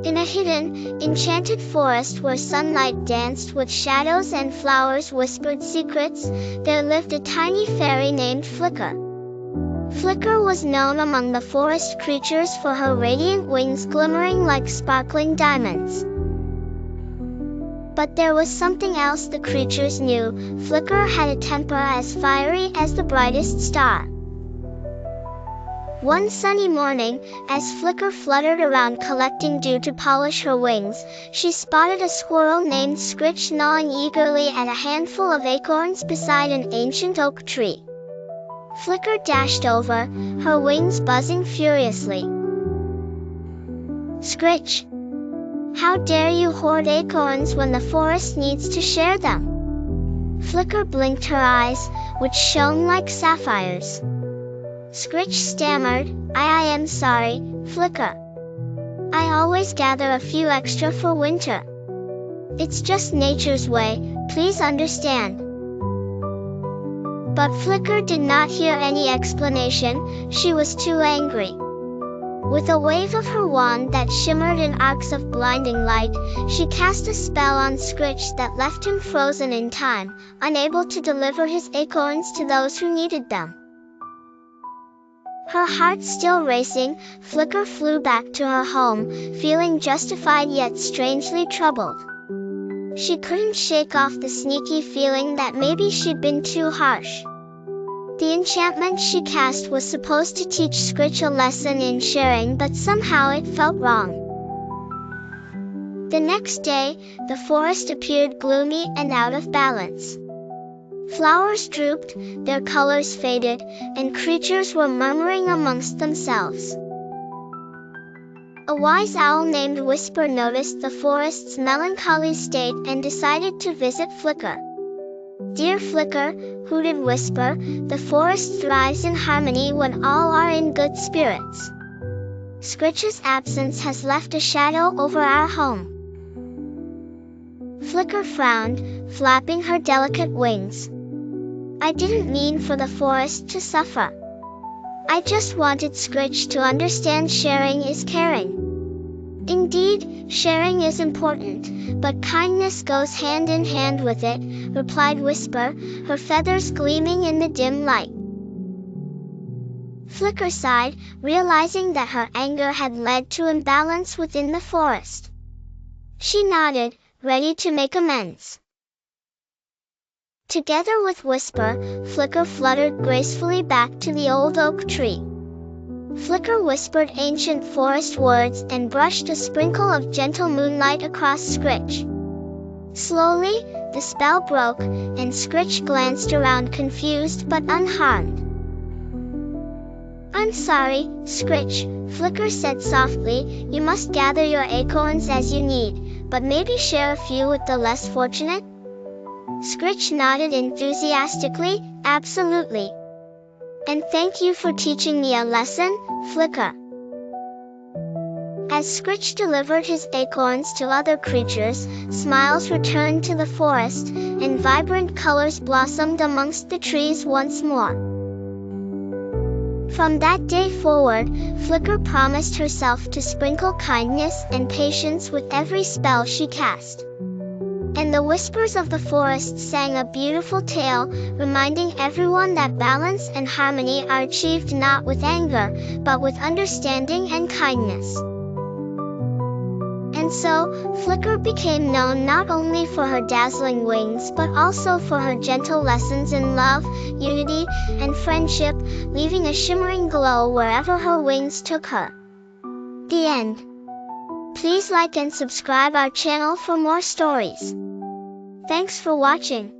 In a hidden, enchanted forest where sunlight danced with shadows and flowers whispered secrets, there lived a tiny fairy named Flicker. Flicker was known among the forest creatures for her radiant wings glimmering like sparkling diamonds. But there was something else the creatures knew. Flicker had a temper as fiery as the brightest star. One sunny morning, as Flicker fluttered around collecting dew to polish her wings, she spotted a squirrel named Scritch gnawing eagerly at a handful of acorns beside an ancient oak tree. Flicker dashed over, her wings buzzing furiously. "Scritch! How dare you hoard acorns when the forest needs to share them?" Flicker blinked her eyes, which shone like sapphires. Scritch stammered, I am sorry, Flicker. I always gather a few extra for winter. It's just nature's way, please understand." But Flicker did not hear any explanation, she was too angry. With a wave of her wand that shimmered in arcs of blinding light, she cast a spell on Scritch that left him frozen in time, unable to deliver his acorns to those who needed them. Her heart still racing, Flicker flew back to her home, feeling justified yet strangely troubled. She couldn't shake off the sneaky feeling that maybe she'd been too harsh. The enchantment she cast was supposed to teach Scritch a lesson in sharing, but somehow it felt wrong. The next day, the forest appeared gloomy and out of balance. Flowers drooped, their colors faded, and creatures were murmuring amongst themselves. A wise owl named Whisper noticed the forest's melancholy state and decided to visit Flicker. "Dear Flicker," hooted Whisper, "the forest thrives in harmony when all are in good spirits. Scritch's absence has left a shadow over our home." Flicker frowned, flapping her delicate wings. "I didn't mean for the forest to suffer. I just wanted Scritch to understand sharing is caring." "Indeed, sharing is important, but kindness goes hand in hand with it," replied Whisper, her feathers gleaming in the dim light. Flicker sighed, realizing that her anger had led to imbalance within the forest. She nodded, ready to make amends. Together with Whisper, Flicker fluttered gracefully back to the old oak tree. Flicker whispered ancient forest words and brushed a sprinkle of gentle moonlight across Scritch. Slowly, the spell broke, and Scritch glanced around confused but unharmed. "I'm sorry, Scritch," Flicker said softly, "you must gather your acorns as you need, but maybe share a few with the less fortunate?" Scritch nodded enthusiastically, "Absolutely. And thank you for teaching me a lesson, Flicker." As Scritch delivered his acorns to other creatures, smiles returned to the forest, and vibrant colors blossomed amongst the trees once more. From that day forward, Flicker promised herself to sprinkle kindness and patience with every spell she cast. And the whispers of the forest sang a beautiful tale, reminding everyone that balance and harmony are achieved not with anger, but with understanding and kindness. And so, Flicker became known not only for her dazzling wings but also for her gentle lessons in love, unity, and friendship, leaving a shimmering glow wherever her wings took her. The end. Please like and subscribe our channel for more stories. Thanks for watching.